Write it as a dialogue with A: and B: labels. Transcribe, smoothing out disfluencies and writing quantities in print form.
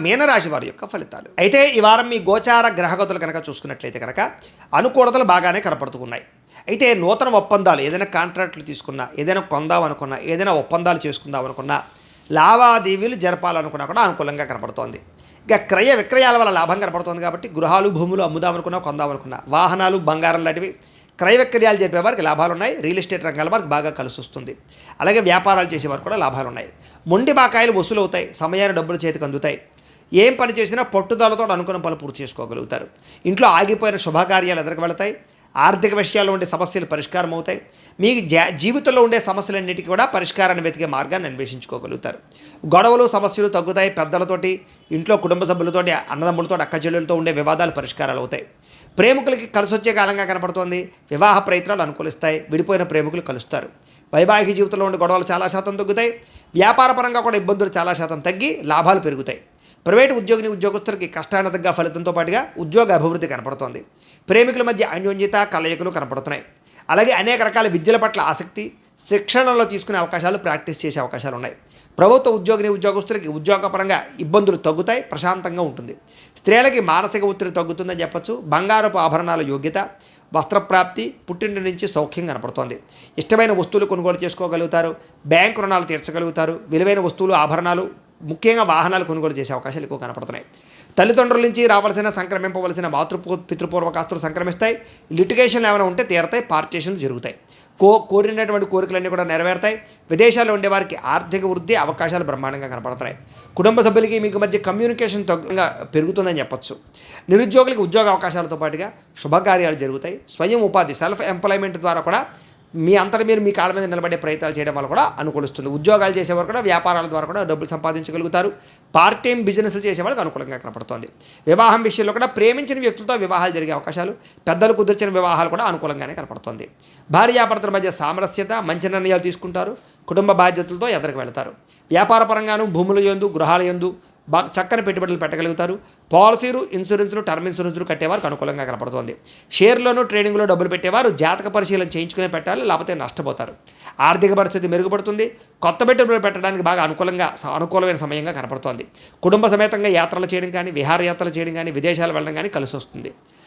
A: మీనరాశి వారి యొక్క ఫలితాలు. అయితే ఈ వారం మీ గోచార గ్రహగతులు కనుక చూసుకున్నట్లయితే కనుక అనుకూలతలు బాగానే కనపడుతూ ఉన్నాయి. అయితే నూతన ఒప్పందాలు ఏదైనా కాంట్రాక్టులు తీసుకున్నా, ఏదైనా కొందాం అనుకున్నా, ఏదైనా ఒప్పందాలు చేసుకుందాం అనుకున్నా, లావాదేవీలు జరపాలనుకున్నా కూడా అనుకూలంగా కనపడుతోంది. ఇక క్రయ విక్రయాల వల్ల లాభం కనపడుతుంది కాబట్టి గృహాలు భూములు అమ్ముదామనుకున్నా, కొందామనుకున్నా, వాహనాలు బంగారం లాంటివి క్రయ విక్రయాలు జరిపే వారికి లాభాలు ఉన్నాయి. రియల్ ఎస్టేట్ రంగాల వారికి బాగా కలిసి వస్తుంది. అలాగే వ్యాపారాలు చేసేవారు కూడా లాభాలు ఉన్నాయి. మొండి బాకాయలు వసూలు అవుతాయి. సమయాన్ని డబ్బులు చేతికి అందుతాయి. ఏం పని చేసినా పట్టుదలతో అనుకున్న పనులు పూర్తి చేసుకోగలుగుతారు. ఇంట్లో ఆగిపోయిన శుభకార్యాలు ఎదురుకు వెళతాయి. ఆర్థిక విషయాల్లో ఉండే సమస్యలు పరిష్కారం అవుతాయి. మీ జీవితంలో ఉండే సమస్యలన్నిటికీ కూడా పరిష్కారాన్ని వెతికే మార్గాన్ని అన్వేషించుకోగలుగుతారు. గొడవలు సమస్యలు తగ్గుతాయి. పెద్దలతోటి, ఇంట్లో కుటుంబ సభ్యులతోటి, అన్నదమ్ములతో, అక్క చెల్లెలతో ఉండే వివాదాలు పరిష్కారాలు అవుతాయి. ప్రేమికులకి కలిసి వచ్చే కాలంగా కనపడుతోంది. వివాహ ప్రయత్నాలు అనుకూలిస్తాయి. విడిపోయిన ప్రేమికులు కలుస్తారు. వైవాహిక జీవితంలో ఉండే గొడవలు చాలా శాతం తగ్గుతాయి. వ్యాపారపరంగా కూడా ఇబ్బందులు చాలా శాతం తగ్గి లాభాలు పెరుగుతాయి. ప్రైవేటు ఉద్యోగస్తులకి కష్టానికి తగ్గ ఫలితంతో పాటుగా ఉద్యోగ అభివృద్ధి కనపడుతోంది. ప్రేమికుల మధ్య అన్యోన్యత, కలయికలు కనపడుతున్నాయి. అలాగే అనేక రకాల విద్యల పట్ల ఆసక్తి, శిక్షణలో తీసుకునే అవకాశాలు, ప్రాక్టీస్ చేసే అవకాశాలు ఉన్నాయి. ప్రభుత్వ ఉద్యోగస్తులకి ఉద్యోగపరంగా ఇబ్బందులు తగ్గుతాయి. ప్రశాంతంగా ఉంటుంది. స్త్రీలకి మానసిక ఒత్తిడి తగ్గుతుందని చెప్పచ్చు. బంగారపు ఆభరణాల యోగ్యత, వస్త్రప్రాప్తి, పుట్టింటి నుంచి సౌఖ్యం కనపడుతోంది. ఇష్టమైన వస్తువులు కొనుగోలు చేసుకోగలుగుతారు. బ్యాంకు రుణాలు తీర్చగలుగుతారు. విలువైన వస్తువులు, ఆభరణాలు, ముఖ్యంగా వాహనాలు కొనుగోలు చేసే అవకాశాలు ఎక్కువ కనపడుతున్నాయి. తల్లిదండ్రుల నుంచి రావాల్సిన, సంక్రమింపవలసిన పితృపూర్వక ఆస్తులు సంక్రమిస్తాయి. లిటిగేషన్లు ఏమైనా ఉంటే తీరతాయి. పార్టీషన్లు జరుగుతాయి. కోరినటువంటి కోరికలన్నీ కూడా నెరవేరుతాయి. విదేశాల్లో ఉండేవారికి ఆర్థిక వృద్ధి అవకాశాలు బ్రహ్మాండంగా కనపడుతున్నాయి. కుటుంబ సభ్యులకి మీకు మధ్య కమ్యూనికేషన్ తగ్గగా పెరుగుతుందని చెప్పచ్చు. నిరుద్యోగులకి ఉద్యోగ అవకాశాలతో పాటుగా శుభకార్యాలు జరుగుతాయి. స్వయం ఉపాధి, సెల్ఫ్ ఎంప్లాయ్మెంట్ ద్వారా కూడా మీ అంతటా మీరు మీ కాళ్ళ మీద నిలబడే ప్రయత్నాలు చేయడం వల్ల కూడా అనుకూలిస్తుంది. ఉద్యోగాలు చేసేవారు కూడా వ్యాపారాల ద్వారా కూడా డబ్బులు సంపాదించగలుగుతారు. పార్ట్ టైం బిజినెస్లు చేసేవాళ్ళకి అనుకూలంగా కనపడుతుంది. వివాహం విషయంలో కూడా ప్రేమించిన వ్యక్తులతో వివాహాలు జరిగే అవకాశాలు, పెద్దలు కుదిర్చిన వివాహాలు కూడా అనుకూలంగానే కనపడుతుంది. భార్యాభర్తల మధ్య సామరస్యత, మంచి నిర్ణయాలు తీసుకుంటారు. కుటుంబ బాధ్యతలతో ఎదురుకు వెళతారు. వ్యాపార పరంగాను భూముల యందు, గృహాల యందు బాగా చక్కని పెట్టుబడులు పెట్టగలుగుతారు. పాలసీలు, ఇన్సూరెన్సులు, టర్మ్ ఇన్సూరెన్సులు కట్టేవారికి అనుకూలంగా కనపడుతుంది. షేర్లోనూ, ట్రేడింగ్లో డబ్బులు పెట్టేవారు జాతక పరిశీలన చేయించుకునే పెట్టాలి, లేకపోతే నష్టపోతారు. ఆర్థిక పరిస్థితి మెరుగుపడుతుంది. కొత్త పెట్టుబడులు పెట్టడానికి బాగా అనుకూలమైన సమయంగా కనపడుతోంది. కుటుంబ సమేతంగా యాత్రలు చేయడం కానీ, విహారయాత్రలు చేయడం కానీ, విదేశాలు వెళ్ళడం కానీ కలిసి వస్తుంది.